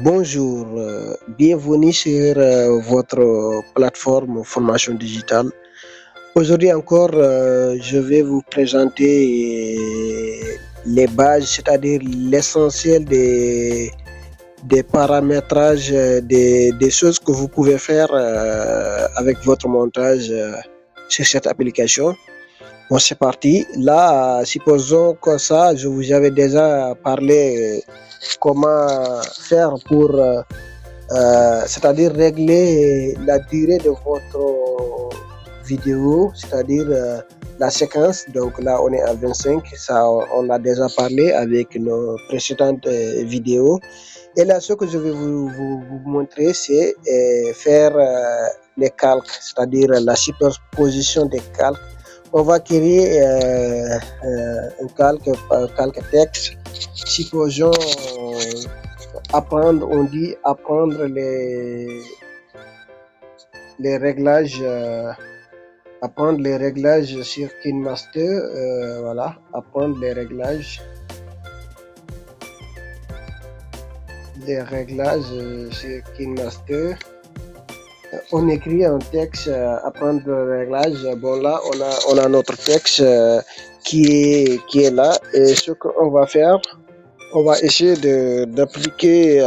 Bonjour, bienvenue sur votre plateforme formation digitale. Aujourd'hui encore, je vais vous présenter les bases, c'est-à-dire l'essentiel des paramétrages, des choses que vous pouvez faire avec votre montage sur cette application. Bon, c'est parti. Là, supposons que ça, je vous avais déjà parlé comment faire pour c'est-à-dire régler la durée de votre vidéo, c'est-à-dire la séquence. Donc là, on est à 25, ça on l'a déjà parlé avec nos précédentes vidéos. Et là, ce que je vais vous montrer, c'est faire les calques, c'est-à-dire la superposition des calques. On va créer un calque texte. Supposons apprendre, on dit apprendre les réglages, apprendre les réglages sur KineMaster, voilà, apprendre les réglages sur KineMaster. On écrit un texte, apprendre le réglage. Bon, là, on a notre texte qui est là. Et ce qu'on va faire, on va essayer d'appliquer,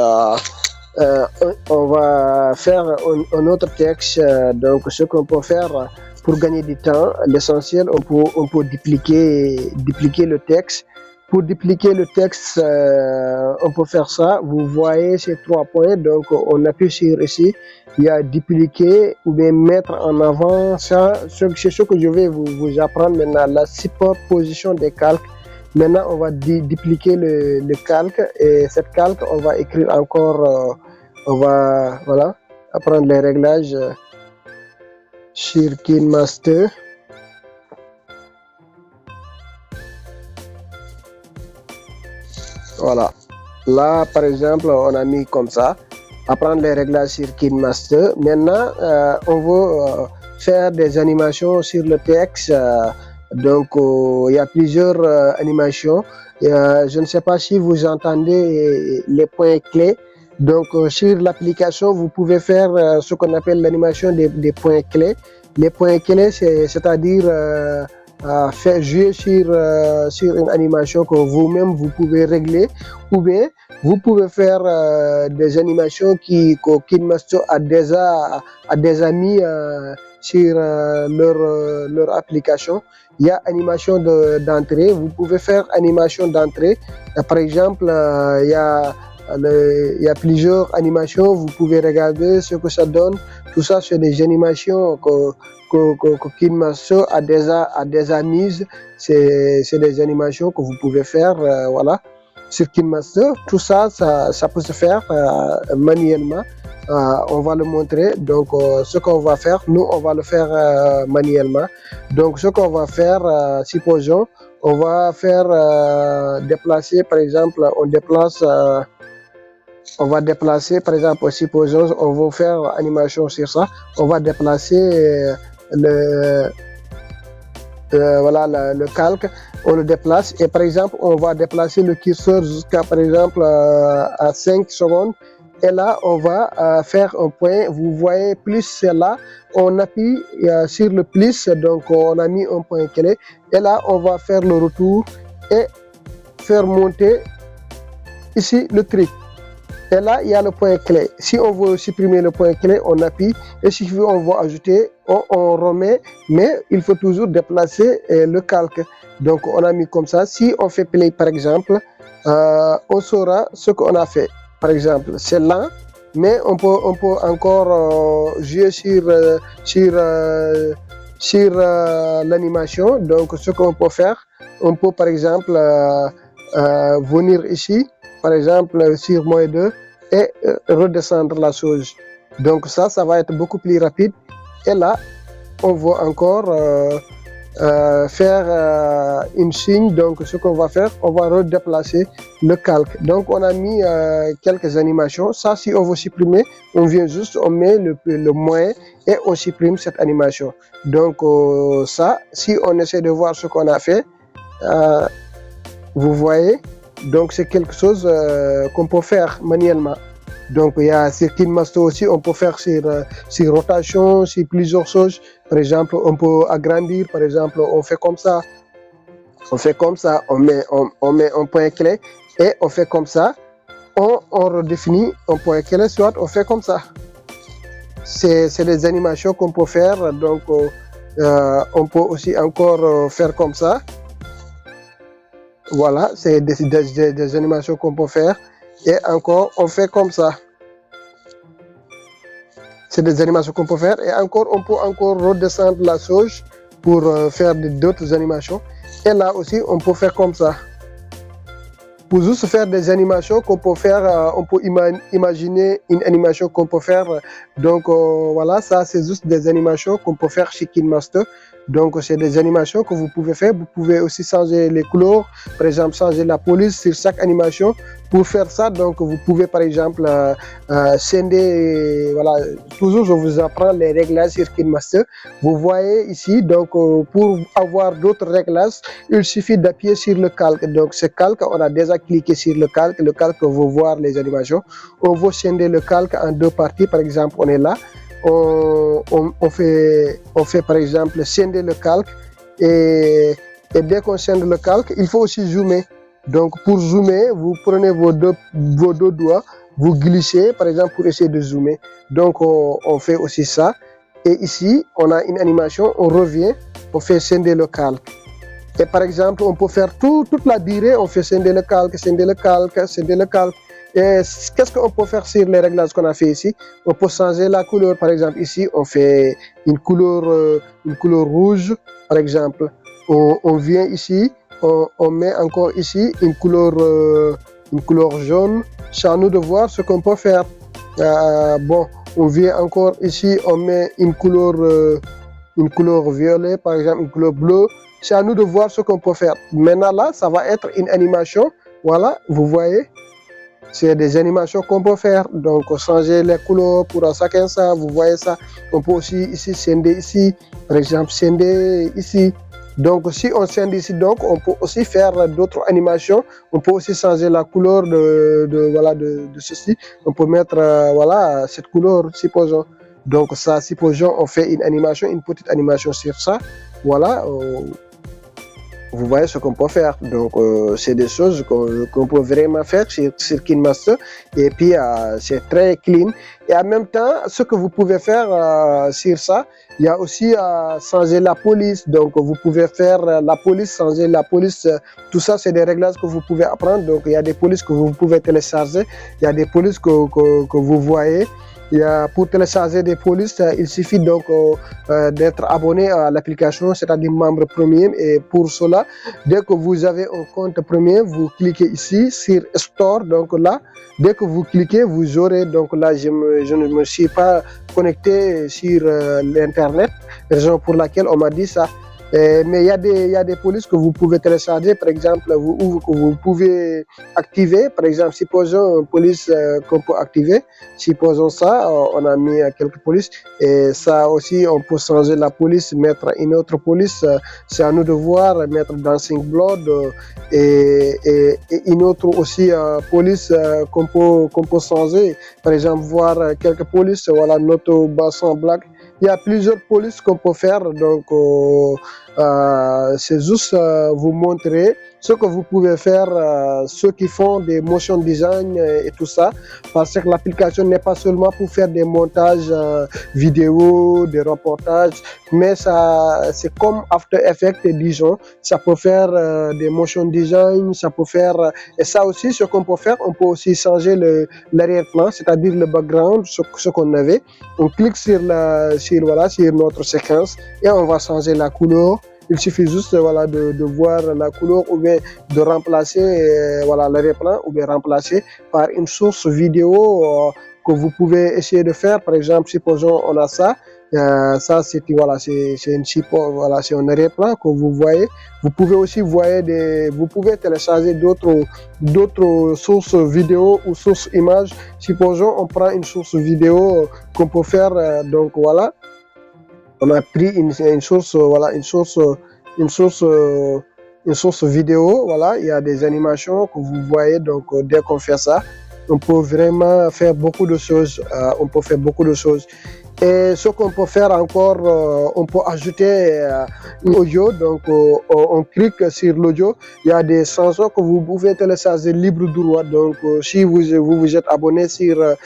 on va faire un autre texte. Donc, ce qu'on peut faire pour gagner du temps, l'essentiel, on peut dupliquer le texte. Pour dupliquer le texte, on peut faire ça. Vous voyez ces trois points. Donc, on appuie sur ici. Il y a dupliquer ou bien mettre en avant. Ça, c'est ce que je vais vous apprendre maintenant. La superposition des calques. Maintenant, on va dupliquer le calque. Et cette calque, on va écrire encore. On va, voilà, apprendre les réglages sur KineMaster. Voilà. Là, par exemple, on a mis comme ça. Apprendre les réglages sur KineMaster. Maintenant, on veut faire des animations sur le texte. Donc, il y a plusieurs animations. Je ne sais pas si vous entendez les points clés. Donc, sur l'application, vous pouvez faire ce qu'on appelle l'animation des points clés. Les points clés, c'est-à-dire faire jouer sur une animation que vous-même vous pouvez régler, ou bien vous pouvez faire des animations que KineMaster a déjà mis sur leur application. Il y a animation d'entrée, vous pouvez faire animation d'entrée. Par exemple, il y a plusieurs animations, vous pouvez regarder ce que ça donne. Tout ça, c'est des animations que KineMaster a déjà mises. C'est des animations que vous pouvez faire, voilà, sur KineMaster. Tout ça, ça peut se faire manuellement. On va le montrer. Donc, ce qu'on va faire, nous, on va le faire manuellement. Donc, ce qu'on va faire, supposons, on va faire déplacer, par exemple, on va déplacer, par exemple, supposons, on va faire animation sur ça. On va déplacer voilà, le calque, on le déplace. Et par exemple, on va déplacer le curseur jusqu'à, par exemple, à 5 secondes. Et là, on va faire un point. Vous voyez, plus c'est là. On appuie sur le plus. Donc, on a mis un point clé. Et là, on va faire le retour et faire monter ici le truc. Et là, il y a le point clé. Si on veut supprimer le point clé, on appuie. Et si on veut ajouter, on remet. Mais il faut toujours déplacer le calque. Donc, on a mis comme ça. Si on fait play, par exemple, on saura ce qu'on a fait. Par exemple, c'est lent, mais on peut encore jouer sur l'animation. Donc, ce qu'on peut faire, on peut, par exemple, venir ici. Par exemple, sur moins 2 et redescendre la chose. Donc ça va être beaucoup plus rapide. Et là, on va encore faire une signe. Donc ce qu'on va faire, on va redéplacer le calque. Donc on a mis quelques animations. Ça, si on veut supprimer, on vient juste, on met le moins et on supprime cette animation. Donc ça, si on essaie de voir ce qu'on a fait, vous voyez. Donc c'est quelque chose qu'on peut faire manuellement. Donc il y a sur KineMaster aussi, on peut faire sur rotation, sur plusieurs choses. Par exemple, on peut agrandir, par exemple, on fait comme ça. On fait comme ça, on met un point clé et on fait comme ça. On redéfinit un point clé, soit on fait comme ça. C'est des animations qu'on peut faire. Donc on peut aussi encore faire comme ça. Voilà, c'est des animations qu'on peut faire. Et encore, on fait comme ça. C'est des animations qu'on peut faire. Et encore, on peut encore redescendre la chose pour faire d'autres animations. Et là aussi, on peut faire comme ça. Pour juste faire des animations qu'on peut faire, on peut imaginer une animation qu'on peut faire. Donc voilà, ça c'est juste des animations qu'on peut faire chez KineMaster. Donc c'est des animations que vous pouvez faire. Vous pouvez aussi changer les couleurs, par exemple changer la police sur chaque animation. Pour faire ça, donc vous pouvez par exemple scinder, voilà, toujours je vous apprends les réglages sur KineMaster. Vous voyez ici, donc pour avoir d'autres réglages, il suffit d'appuyer sur le calque. Donc ce calque, on a déjà cliqué sur le calque veut voir les animations. On veut scinder le calque en deux parties, par exemple on est là. On fait par exemple scinder le calque et dès qu'on scinde le calque, il faut aussi zoomer. Donc pour zoomer, vous prenez vos deux doigts, vous glissez par exemple pour essayer de zoomer. Donc on fait aussi ça. Et ici, on a une animation, on revient, on fait scinder le calque. Et par exemple, on peut faire toute la durée, on fait scinder le calque, scinder le calque, scinder le calque. Et qu'est-ce qu'on peut faire sur les réglages qu'on a fait ici? On peut changer la couleur. Par exemple, ici, on fait une couleur rouge, par exemple. On vient ici, on met encore ici une couleur jaune. C'est à nous de voir ce qu'on peut faire. Bon, on vient encore ici, on met une couleur violet, par exemple, une couleur bleue. C'est à nous de voir ce qu'on peut faire. Maintenant là, ça va être une animation. Voilà, vous voyez. C'est des animations qu'on peut faire. Donc, changer les couleurs pour chacun ça. Vous voyez ça. On peut aussi ici scinder ici. Par exemple, scinder ici. Donc, si on scinde ici, donc, on peut aussi faire d'autres animations. On peut aussi changer la couleur de ceci. On peut mettre, voilà, cette couleur, supposons. Donc, ça, supposons, on fait une animation, une petite animation sur ça. Voilà. Vous voyez ce qu'on peut faire. Donc, c'est des choses qu'on peut vraiment faire sur KineMaster. Et puis, c'est très clean. Et en même temps, ce que vous pouvez faire sur ça, il y a aussi changer la police. Donc, vous pouvez faire la police, changer la police. Tout ça, c'est des réglages que vous pouvez apprendre. Donc, il y a des polices que vous pouvez télécharger. Il y a des polices que vous voyez. Pour télécharger des polices, il suffit donc d'être abonné à l'application, c'est-à-dire membre premium. Et pour cela, dès que vous avez un compte premium, vous cliquez ici sur Store. Donc là, dès que vous cliquez, vous aurez, donc là, je ne me suis pas connecté sur l'Internet, raison pour laquelle on m'a dit ça. Mais il y a des polices que vous pouvez télécharger, par exemple, vous pouvez activer. Par exemple, supposons une police qu'on peut activer. Supposons ça, on a mis quelques polices. Et ça aussi, on peut changer la police, mettre une autre police. C'est à nous de voir, mettre Dancing Blood et une autre aussi police qu'on peut changer. Par exemple, voir quelques polices, voilà, notre bassin black. Il y a plusieurs polices qu'on peut faire, donc c'est juste vous montrer ce que vous pouvez faire, ceux qui font des motion design et tout ça, parce que l'application n'est pas seulement pour faire des montages vidéo, des reportages, mais ça c'est comme After Effects, disons, ça peut faire des motion design, ça peut faire, et ça aussi ce qu'on peut faire, on peut aussi changer l'arrière-plan, c'est-à-dire le background, ce qu'on avait. On clique sur notre séquence et on va changer la couleur. Il suffit juste voilà, de voir la couleur ou bien de remplacer voilà, l'arrière-plan ou bien remplacer par une source vidéo que vous pouvez essayer de faire. Par exemple, supposons on a ça. Ça, c'est voilà, voilà, un arrière-plan que vous voyez. Vous pouvez aussi vous pouvez télécharger d'autres sources vidéo ou sources images. Supposons on prend une source vidéo qu'on peut faire. Donc voilà, on a pris une source, voilà, une source vidéo. Voilà, il y a des animations que vous voyez. Donc dès qu'on fait ça, on peut vraiment faire beaucoup de choses. On peut faire beaucoup de choses. Et ce qu'on peut faire encore, on peut ajouter une audio. Donc, on clique sur l'audio. Il y a des chansons que vous pouvez télécharger libre droit. Donc, si vous êtes abonné sur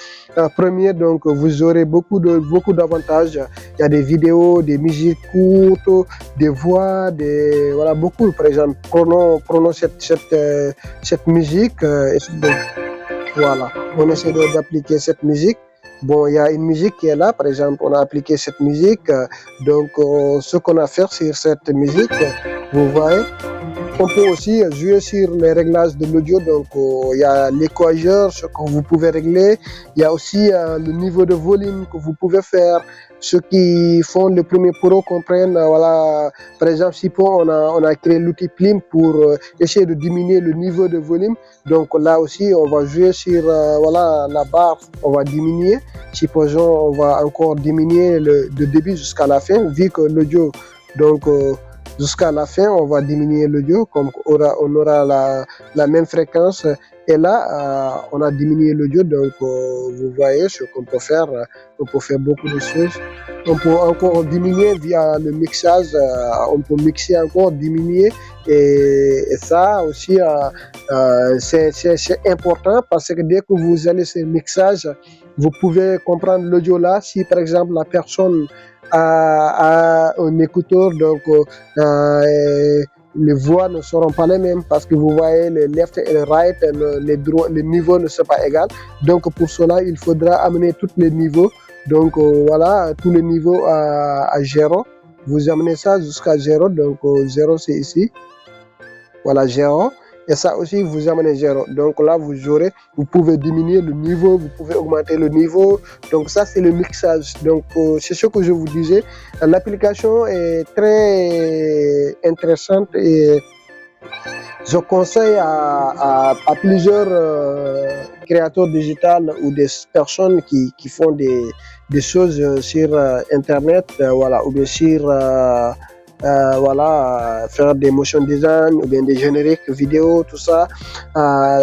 Premier, donc vous aurez beaucoup d'avantages. Il y a des vidéos, des musiques courtes, des voix, voilà, beaucoup. Par exemple, prenons cette musique. Voilà, on essaie d'appliquer cette musique. Bon, il y a une musique qui est là, par exemple, on a appliqué cette musique. Donc, ce qu'on a fait sur cette musique, vous voyez, on peut aussi jouer sur les réglages de l'audio. Donc, il y a l'équaliseur, ce que vous pouvez régler. Il y a aussi le niveau de volume que vous pouvez faire. Ceux qui font le premier pro comprennent, voilà, par exemple, si on a créé l'outil Plim pour essayer de diminuer le niveau de volume. Donc là aussi, on va jouer sur voilà, la barre, on va diminuer. Supposons, on va encore diminuer de début jusqu'à la fin, vu que l'audio, donc jusqu'à la fin, on va diminuer l'audio, comme on aura la même fréquence. Et là, on a diminué l'audio, donc vous voyez ce qu'on peut faire. On peut faire beaucoup de choses. On peut encore diminuer via le mixage. On peut mixer encore, diminuer. Et ça aussi, c'est important parce que dès que vous allez sur le mixage, vous pouvez comprendre l'audio là. Si par exemple la personne a un écouteur, donc les voix ne seront pas les mêmes parce que vous voyez le left et le right, les niveaux ne sont pas égaux. Donc pour cela, il faudra amener tous les niveaux. Donc voilà, tous les niveaux à 0. Vous amenez ça jusqu'à 0. Donc 0 c'est ici. Voilà 0. Et ça aussi, vous amenez 0. Donc là, vous pouvez diminuer le niveau, vous pouvez augmenter le niveau. Donc ça, c'est le mixage. Donc c'est ce que je vous disais. L'application est très intéressante et je conseille à plusieurs créateurs digitaux ou des personnes qui font des choses sur Internet, voilà, ou bien sur voilà, faire des motion design ou bien des génériques vidéo, tout ça.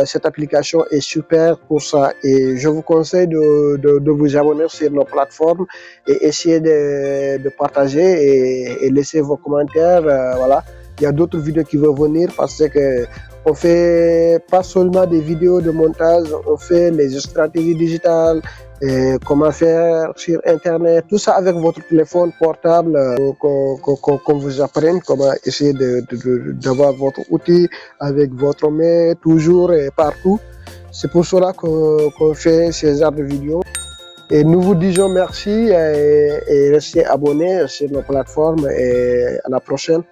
Cette application est super pour ça et je vous conseille de vous abonner sur nos plateformes et essayer de partager et laisser vos commentaires. Voilà. Il y a d'autres vidéos qui vont venir parce que on fait pas seulement des vidéos de montage, on fait les stratégies digitales, comment faire sur Internet, tout ça avec votre téléphone portable, qu'on vous apprenne comment essayer d'avoir votre outil avec votre main toujours et partout. C'est pour cela qu'on fait ces genres de vidéos. Et nous vous disons merci et restez abonnés sur nos plateformes et à la prochaine.